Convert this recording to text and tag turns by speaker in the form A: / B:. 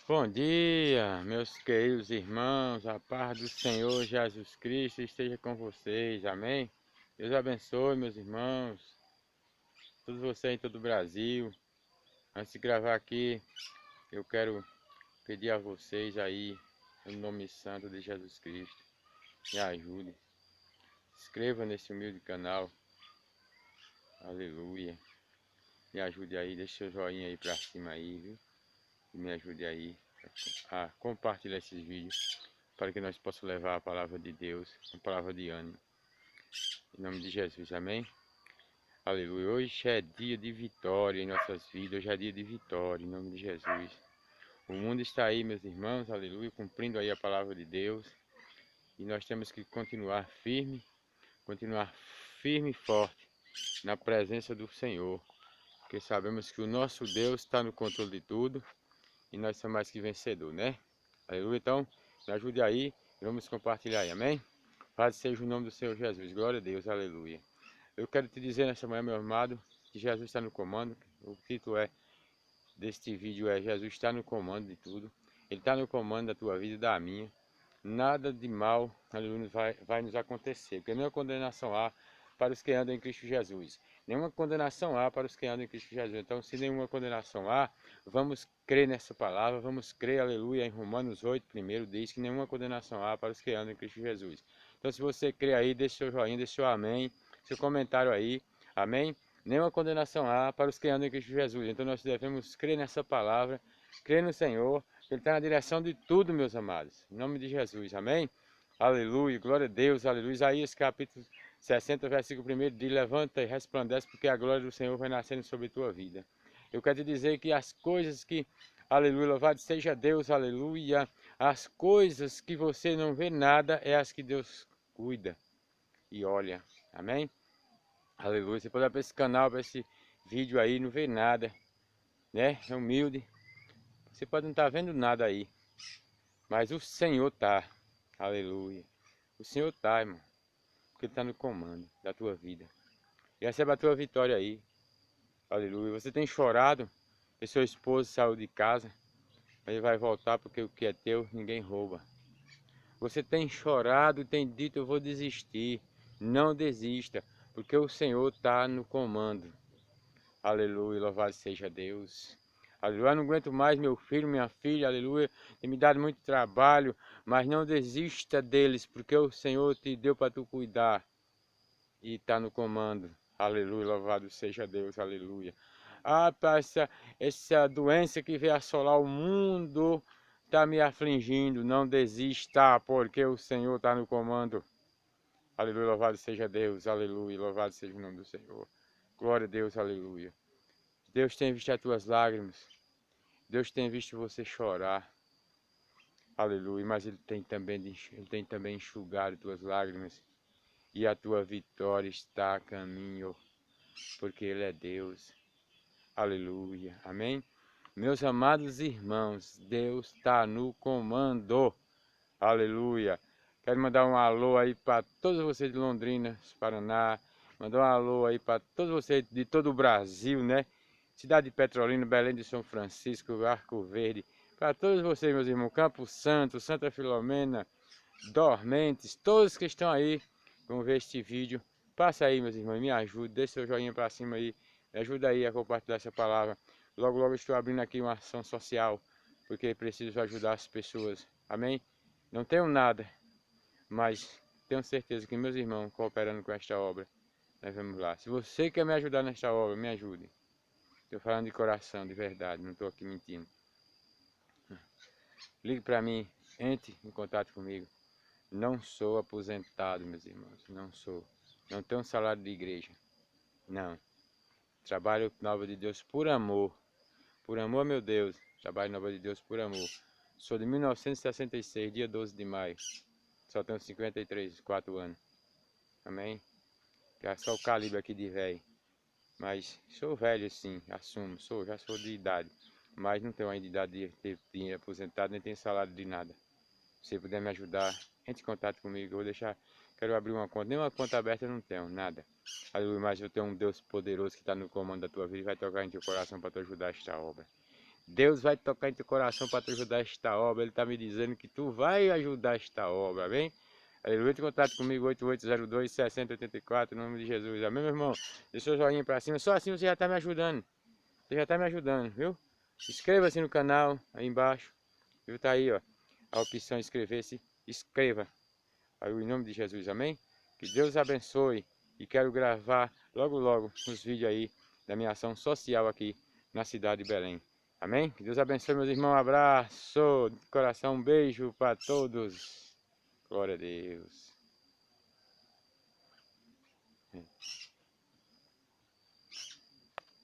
A: Bom dia, meus queridos irmãos, a paz do Senhor Jesus Cristo esteja com vocês, amém? Deus abençoe, meus irmãos, todos vocês em todo o Brasil. Antes de gravar aqui, eu quero pedir a vocês aí, no nome santo de Jesus Cristo, me ajude. Se inscreva nesse humilde canal, aleluia. Me ajude aí, deixe seu joinha aí pra cima aí, viu? E me ajude aí a compartilhar esses vídeos, para que nós possamos levar a palavra de Deus, a palavra de ânimo. Em nome de Jesus, amém? Aleluia. Hoje é dia de vitória em nossas vidas, hoje é dia de vitória, em nome de Jesus. O mundo está aí, meus irmãos, aleluia, cumprindo aí a palavra de Deus. E nós temos que continuar firme e forte na presença do Senhor. Porque sabemos que o nosso Deus está no controle de tudo e nós somos mais que vencedor, né? Aleluia. Então, me ajude aí e vamos compartilhar aí, amém? Paz seja o nome do Senhor Jesus. Glória a Deus, aleluia. Eu quero te dizer nessa manhã, meu amado, que Jesus está no comando. O título deste vídeo é Jesus está no comando de tudo. Ele está no comando da tua vida e da minha. Nada de mal, aleluia, vai nos acontecer. Porque nenhuma condenação há para os que andam em Cristo Jesus. Nenhuma condenação há para os que andam em Cristo Jesus. Então, se nenhuma condenação há, vamos crer nessa palavra, vamos crer, aleluia, em Romanos 8, primeiro diz que nenhuma condenação há para os que andam em Cristo Jesus. Então, se você crê aí, deixe seu joinha, deixe seu amém, seu comentário aí, amém? Nenhuma condenação há para os que andam em Cristo Jesus. Então, nós devemos crer nessa palavra, crer no Senhor. Ele está na direção de tudo, meus amados. Em nome de Jesus, amém? Aleluia, glória a Deus, aleluia. Isaías capítulo 60, versículo 1 diz: levanta e resplandece, porque a glória do Senhor vai nascendo sobre a tua vida. Eu quero te dizer que as coisas que, aleluia, louvado seja Deus, aleluia. As coisas que você não vê nada é as que Deus cuida e olha, amém? Aleluia. Você pode ir para esse canal, para esse vídeo aí, não vê nada, né? É humilde. Você pode não estar vendo nada aí, mas o Senhor tá. Aleluia. O Senhor tá, irmão. Porque Ele está no comando da tua vida. E recebe a tua vitória aí. Aleluia. Você tem chorado que seu esposo saiu de casa. Ele vai voltar porque o que é teu ninguém rouba. Você tem chorado e tem dito: eu vou desistir. Não desista, porque o Senhor está no comando. Aleluia, louvado seja Deus. Aleluia, eu não aguento mais meu filho, minha filha, aleluia. Tem me dado muito trabalho, mas não desista deles, porque o Senhor te deu para tu cuidar e está no comando. Aleluia, louvado seja Deus, aleluia. Ah, essa doença que veio assolar o mundo está me afligindo. Não desista, porque o Senhor está no comando. Aleluia, louvado seja Deus, aleluia, louvado seja o nome do Senhor. Glória a Deus, aleluia. Deus tem visto as tuas lágrimas. Deus tem visto você chorar. Aleluia. Mas Ele tem também enxugado as tuas lágrimas. E a tua vitória está a caminho. Porque Ele é Deus. Aleluia. Amém? Meus amados irmãos, Deus está no comando. Aleluia. Quero mandar um alô aí para todos vocês de Londrina, Paraná. Mandar um alô aí para todos vocês de todo o Brasil, né? Cidade de Petrolina, Belém de São Francisco, Arco Verde. Para todos vocês, meus irmãos, Campo Santo, Santa Filomena, Dormentes, todos que estão aí, vão ver este vídeo. Passa aí, meus irmãos, me ajude, deixe seu joinha para cima aí, me ajuda aí a compartilhar essa palavra. Logo, logo estou abrindo aqui uma ação social, porque preciso ajudar as pessoas, amém? Não tenho nada, mas tenho certeza que meus irmãos cooperando com esta obra, nós vamos lá. Se você quer me ajudar nesta obra, me ajude. Estou falando de coração, de verdade, não estou aqui mentindo. Ligue para mim, entre em contato comigo. Não sou aposentado, meus irmãos, não sou. Não tenho um salário de igreja, não. Trabalho na obra de Deus por amor, meu Deus. Trabalho na obra de Deus por amor. Sou de 1966, dia 12 de maio. Só tenho 4 anos. Amém? Já só o calibre aqui de velho. Mas sou velho sim, assumo, já sou de idade. Mas não tenho ainda idade de ter dinheiro aposentado, nem tenho salário de nada. Se você puder me ajudar, entre em contato comigo. Eu vou deixar, quero abrir uma conta. Nem uma conta aberta eu não tenho, nada. Aleluia, mas eu tenho um Deus poderoso que está no comando da tua vida e vai tocar em teu coração para te ajudar esta obra. Deus vai tocar em teu coração para te ajudar esta obra. Ele está me dizendo que tu vai ajudar esta obra, amém? Aleluia, entre em contato comigo, 8802-6084, em nome de Jesus. Amém, meu irmão? Deixa o joinha para cima, só assim você já está me ajudando. Você já está me ajudando, viu? Inscreva-se no canal, aí embaixo. Viu? Tá aí, ó, a opção inscrever-se. Inscreva. Aí, em nome de Jesus, amém? Que Deus abençoe. E quero gravar logo, logo uns vídeos aí da minha ação social aqui na cidade de Belém. Amém? Que Deus abençoe, meus irmãos. Um abraço de coração, um beijo para todos. Glória a Deus.